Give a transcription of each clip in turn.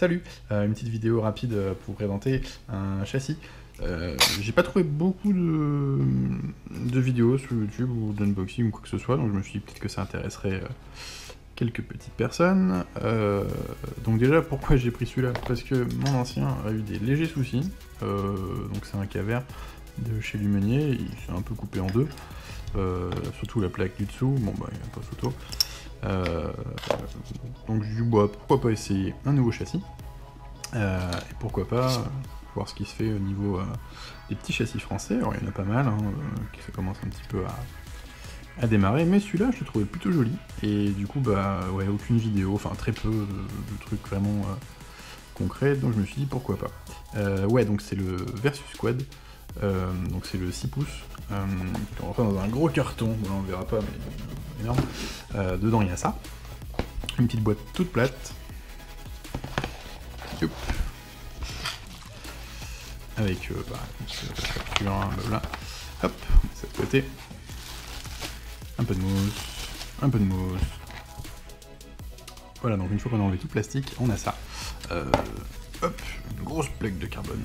Salut, une petite vidéo rapide pour présenter un châssis. J'ai pas trouvé beaucoup de vidéos sur YouTube ou d'unboxing ou quoi que ce soit, donc je me suis dit peut-être que ça intéresserait quelques petites personnes. Donc déjà, pourquoi j'ai pris celui-là? Parce que mon ancien a eu des légers soucis, donc c'est un K-Vert de chez Lumenier, il s'est un peu coupé en deux, surtout la plaque du dessous, bon bah il n'y a pas photo. Donc je dis bah, pourquoi pas essayer un nouveau châssis, et pourquoi pas voir ce qui se fait au niveau des petits châssis français. Alors il y en a pas mal, hein, qui ça commence un petit peu à démarrer, mais celui-là je l'ai trouvé plutôt joli, et du coup bah ouais, aucune vidéo, enfin très peu de trucs vraiment concrets, donc je me suis dit pourquoi pas. Ouais, donc c'est le Versus Quad, donc c'est le 6 pouces, on rentre dans un gros carton, bon, on verra pas, mais énorme. Dedans il y a ça, une petite boîte toute plate, hop, avec la facture, blabla, hop, ça de côté, un peu de mousse, voilà. Donc une fois qu'on a enlevé tout le plastique, on a ça, hop, une grosse plaque de carbone,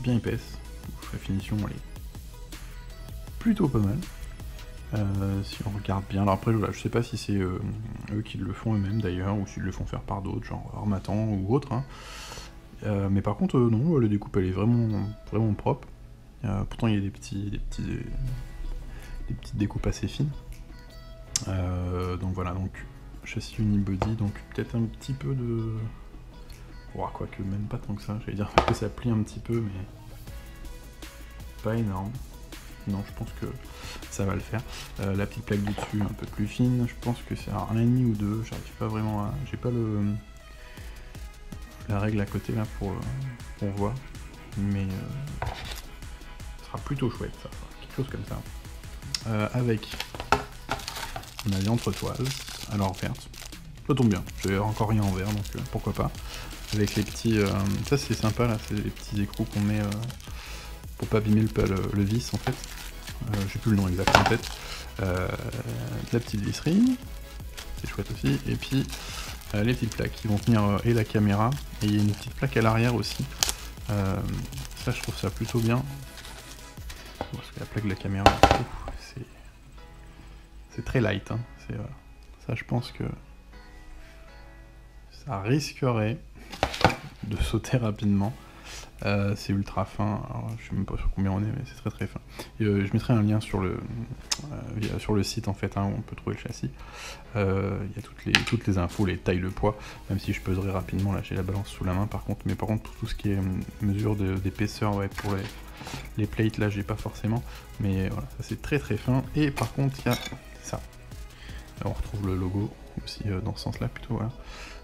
bien épaisse, la finition elle est plutôt pas mal. Si on regarde bien, alors après voilà, je sais pas si c'est eux qui le font eux-mêmes d'ailleurs, ou s'ils le font faire par d'autres, genre Armatan ou autre, hein. Mais par contre non, la découpe elle est vraiment propre. Pourtant il y a des petites découpes assez fines. Donc voilà, donc châssis unibody, donc peut-être un petit peu de... Oh, quoique même pas tant que ça, j'allais dire que ça plie un petit peu, mais pas énorme. Non, je pense que ça va le faire. La petite plaque du dessus un peu plus fine, je pense que c'est à 1,5 ou 2, j'arrive pas vraiment à... J'ai pas la règle à côté là pour voir, mais ce sera plutôt chouette ça, quelque chose comme ça. Avec, on a des entretoises, alors vertes, ça tombe bien, j'ai encore rien en vert, donc pourquoi pas. Avec les petits, ça c'est sympa là, c'est les petits écrous qu'on met pour pas abîmer le vis en fait. J'ai plus le nom exact en tête. La petite visserie, c'est chouette aussi, et puis les petites plaques qui vont tenir et la caméra, et il y a une petite plaque à l'arrière aussi. Ça je trouve ça plutôt bien, parce que la plaque de la caméra, c'est très light, hein. Ça je pense que ça risquerait de sauter rapidement. C'est ultra fin, alors, je sais même pas sur combien on est, mais c'est très fin. Et, je mettrai un lien sur le site en fait, hein, où on peut trouver le châssis. Il y a toutes les infos, les tailles, le poids, même si je peserai rapidement, là j'ai la balance sous la main par contre, mais par contre pour tout ce qui est mesure d'épaisseur, ouais, pour les plates là j'ai pas forcément, mais voilà, ça c'est très fin. Et par contre il y a ça, alors, on retrouve le logo aussi dans ce sens là plutôt, voilà.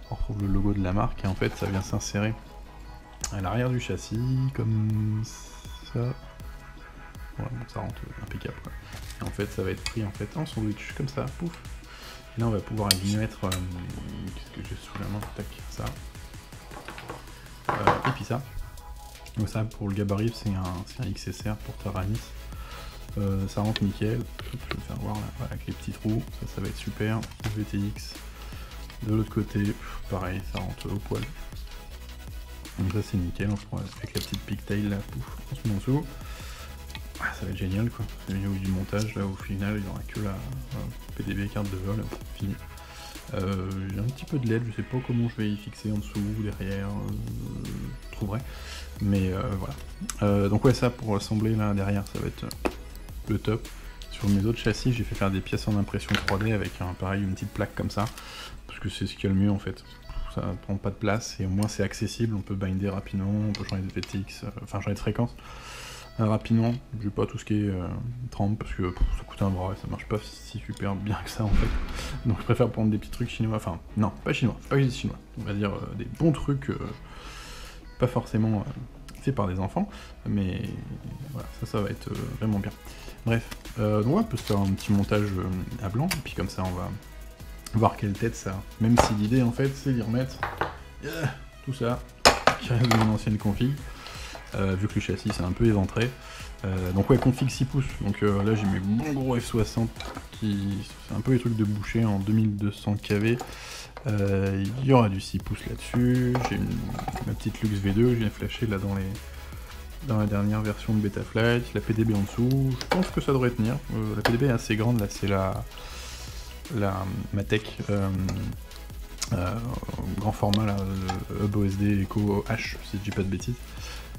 On retrouve le logo de la marque, et en fait ça vient s'insérer à l'arrière du châssis, comme ça. Voilà, bon, ça rentre impeccable quoi. Et en fait ça va être pris en fait en sandwich, comme ça, pouf. Et là on va pouvoir y mettre, qu'est-ce que j'ai sous la main, tac, ça. Et puis ça. Donc ça, pour le gabarit, c'est un XSR pour Taranis. Ça rentre nickel, je vais le faire voir là, voilà, avec les petits trous, ça va être super. VTX. De l'autre côté, pareil, ça rentre au poil. Donc ça c'est nickel, on se prend avec la petite pigtail là, pouf, on se met en dessous. Ah, ça va être génial quoi. Au niveau du montage, là au final, il n'y aura que la PDB carte de vol, fini. J'ai un petit peu de LED, je sais pas comment je vais y fixer en dessous, derrière, je trouverai. Mais voilà. Donc ouais, ça pour assembler là derrière, ça va être le top. Sur mes autres châssis, j'ai fait faire des pièces en impression 3D avec pareil, une petite plaque comme ça, parce que c'est ce qu'il y a le mieux en fait. Ça prend pas de place et au moins c'est accessible, on peut binder rapidement, on peut changer de VTX, enfin changer de fréquence rapidement. J'ai pas tout ce qui est trempe parce que ça coûte un bras et ça marche pas si super bien que ça en fait. Donc je préfère prendre des petits trucs chinois, enfin non, pas chinois, faut pas que je dise chinois, on va dire des bons trucs, pas forcément faits par des enfants, mais voilà, ça va être vraiment bien. Bref, donc on peut se faire un petit montage à blanc, et puis comme ça on va voir quelle tête ça a. Même si l'idée en fait c'est d'y remettre tout ça qui reste de mon ancienne config, vu que le châssis c'est un peu éventré. Donc ouais, config 6 pouces, donc là j'ai mes bons gros F60 qui... c'est un peu les trucs de boucher en 2200 kV. Il y aura du 6 pouces là-dessus, j'ai ma petite Lux V2 que je viens flashée là dans la dernière version de Betaflight, la PDB en dessous, je pense que ça devrait tenir. La PDB est assez grande, là c'est la Matek grand format, là, Hub OSD Echo H, si je dis pas de bêtises.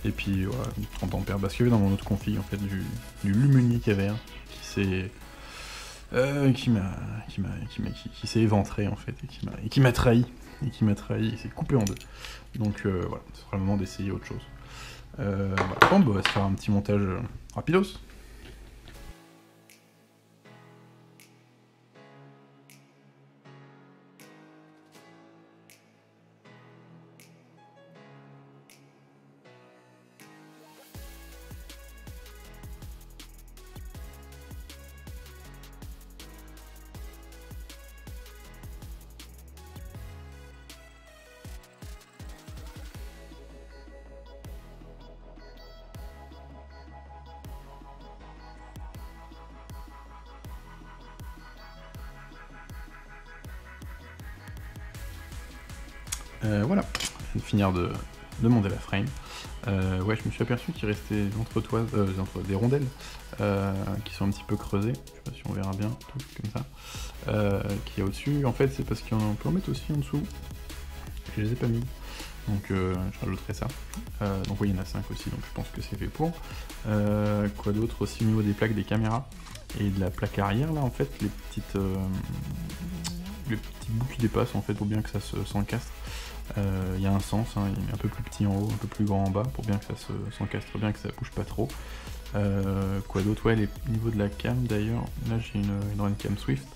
Et puis voilà, 30 ampères, parce qu'il y avait dans mon autre config en fait du Lumuni KVR qui s'est éventré en fait, et qui m'a trahi, et s'est coupé en deux. Donc voilà, ce sera le moment d'essayer autre chose. Voilà. Bon, bah, on va se faire un petit montage rapidos. Voilà, je viens de finir de monter la frame. Ouais, je me suis aperçu qu'il restait des rondelles qui sont un petit peu creusées. Je sais pas si on verra bien, tout comme ça. Qu'il y a au-dessus. En fait, c'est parce qu'on peut en mettre aussi en dessous. Je les ai pas mis. Donc je rajouterai ça. Donc oui, il y en a 5 aussi, donc je pense que c'est fait pour. Quoi d'autre aussi au niveau des plaques des caméras et de la plaque arrière, là, en fait, les petits bouts qui dépassent, en fait, pour bien que ça s'encastre. Il y a un sens, hein, il est un peu plus petit en haut, un peu plus grand en bas, pour bien que ça s'encastre bien, que ça bouge pas trop. Quoi d'autre, ouais, les niveaux de la cam d'ailleurs, là j'ai une Runcam Swift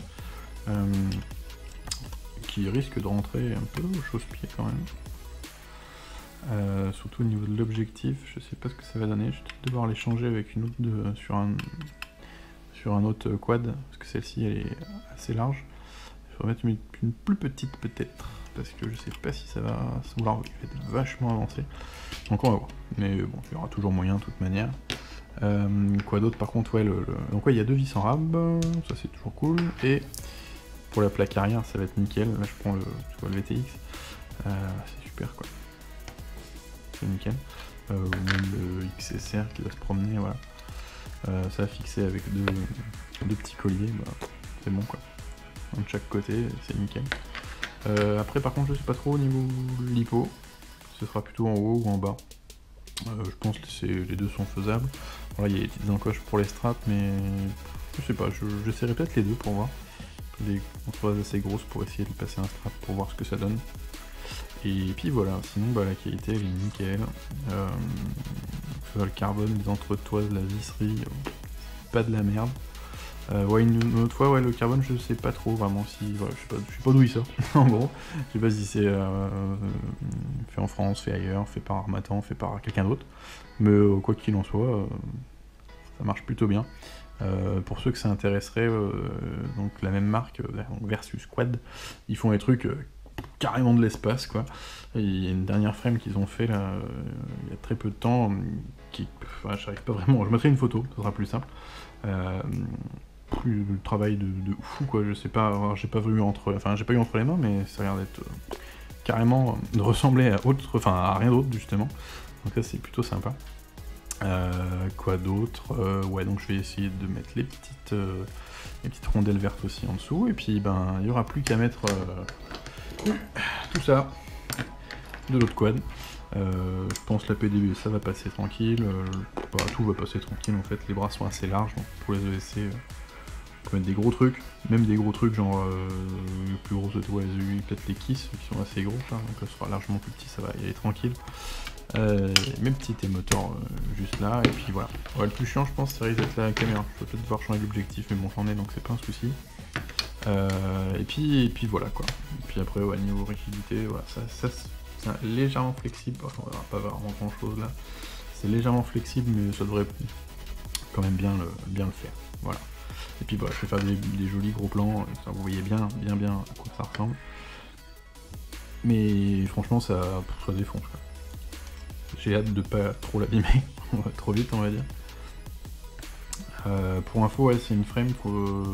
qui risque de rentrer un peu au chausse-pied quand même. Surtout au niveau de l'objectif, je sais pas ce que ça va donner, je vais peut-être devoir les changer avec une autre sur un autre quad, parce que celle-ci elle est assez large. Je vais mettre une plus petite peut-être, parce que je sais pas si ça va vouloir être vachement avancé. Donc on va voir, mais bon, il y aura toujours moyen de toute manière. Quoi d'autre par contre, ouais, donc ouais, il y a 2 vis en rab, ça c'est toujours cool, et pour la plaque arrière ça va être nickel. Là je prends le VTX, c'est super quoi, c'est nickel. Ou même le XSR qui va se promener, voilà. Ça va fixer avec deux petits colliers, bah, c'est bon quoi. De chaque côté, c'est nickel. Après par contre je sais pas trop au niveau lipo, ce sera plutôt en haut ou en bas. Je pense que les deux sont faisables. Voilà, il y a des petites encoches pour les straps, mais je sais pas, j'essaierai peut-être les deux pour voir. Des encoches assez grosses pour essayer de passer un strap pour voir ce que ça donne. Et puis voilà, sinon bah, la qualité elle est nickel. Que ce soit le carbone, les entretoises, la visserie, pas de la merde. Ouais, une autre fois, ouais, le carbone, je sais pas trop vraiment si. Voilà, je sais pas d'où il sort, en gros. Je sais pas si c'est fait en France, fait ailleurs, fait par Armatan, fait par quelqu'un d'autre. Mais quoi qu'il en soit, ça marche plutôt bien. Pour ceux que ça intéresserait, donc la même marque, Versus Quad, ils font des trucs carrément de l'espace, quoi. Et il y a une dernière frame qu'ils ont fait là, il y a très peu de temps, qui. Enfin, j'arrive pas vraiment. Je mettrai une photo, ça sera plus simple. Plus le travail de fou quoi, je sais pas, j'ai pas eu entre les mains, mais ça a l'air d'être carrément de ressembler à rien d'autre justement, donc ça c'est plutôt sympa. Quoi d'autre, ouais, donc je vais essayer de mettre les petites rondelles vertes aussi en dessous, et puis ben il y aura plus qu'à mettre tout ça de l'autre quad. Je pense la PDB ça va passer tranquille, tout va passer tranquille en fait, les bras sont assez larges, donc pour les ESC on peut mettre des gros trucs, même des gros trucs genre le plus gros de tout SUI, peut-être les Kiss qui sont assez gros là, donc ça sera largement plus petit, ça va y aller tranquille. Mes petits émoteurs juste là, et puis voilà. Ouais, le plus chiant je pense c'est risque d'être la caméra, je vais peut-être devoir changer l'objectif mais bon j'en ai donc c'est pas un souci. Et puis voilà quoi. Et puis après ouais, niveau rigidité, voilà, ça c'est légèrement flexible, enfin, on verra pas vraiment grand chose là. C'est légèrement flexible mais ça devrait quand même bien le faire. Voilà. Et puis voilà, je vais faire des jolis gros plans, ça, vous voyez bien à quoi ça ressemble. Mais franchement ça défonce quoi. J'ai hâte de pas trop l'abîmer, trop vite on va dire. Pour info, ouais, c'est une frame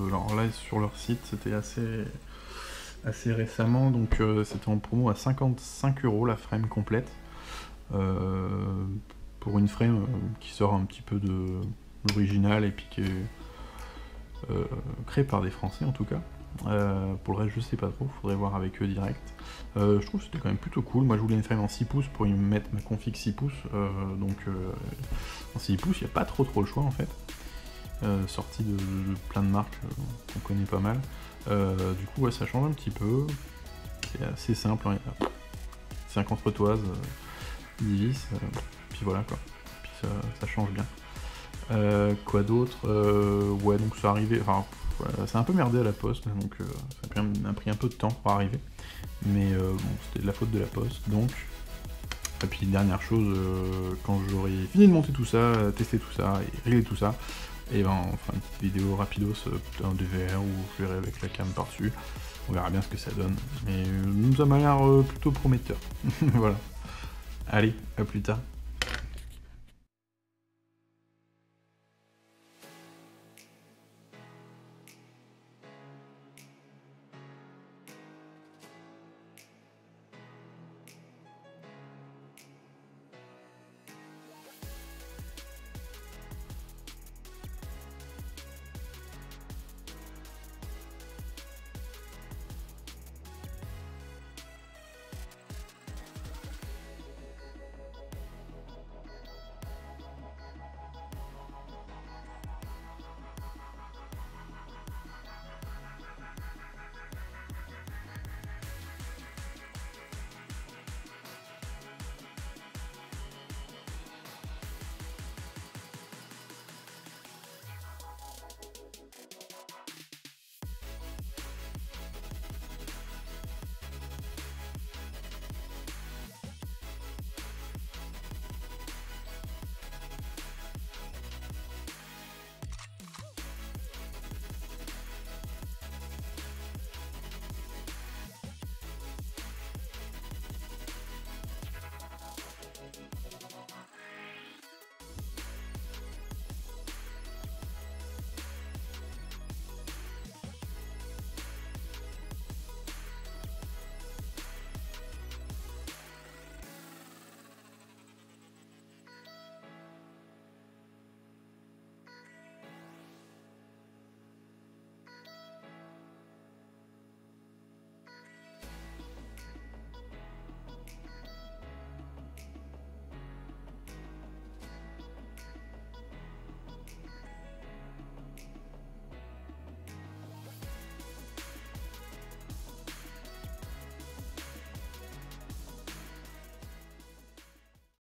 alors là sur leur site c'était assez assez récemment, donc c'était en promo à 55 € la frame complète. Pour une frame qui sort un petit peu de l'original et puis qui est créée par des Français en tout cas. Pour le reste je sais pas trop, faudrait voir avec eux direct. Je trouve que c'était quand même plutôt cool. Moi je voulais une frame en 6 pouces pour y mettre ma config 6 pouces, donc en 6 pouces il n'y a pas trop le choix en fait. Sorti de plein de marques qu'on connaît pas mal. Du coup ouais, ça change un petit peu, c'est assez simple, hein. 50 retoises, 10 vis, puis voilà quoi, puis ça change bien. Quoi d'autre, ouais donc ça arrivait, enfin c'est un peu merdé à la poste, donc ça a pris un peu de temps pour arriver, mais bon c'était de la faute de la poste, donc. Et puis dernière chose, quand j'aurai fini de monter tout ça, tester tout ça et régler tout ça, et ben on fera une petite vidéo rapidos, peut-être un DVR où je verrai avec la cam par dessus, on verra bien ce que ça donne, mais ça m'a l'air plutôt prometteur. Voilà. Allez, à plus tard.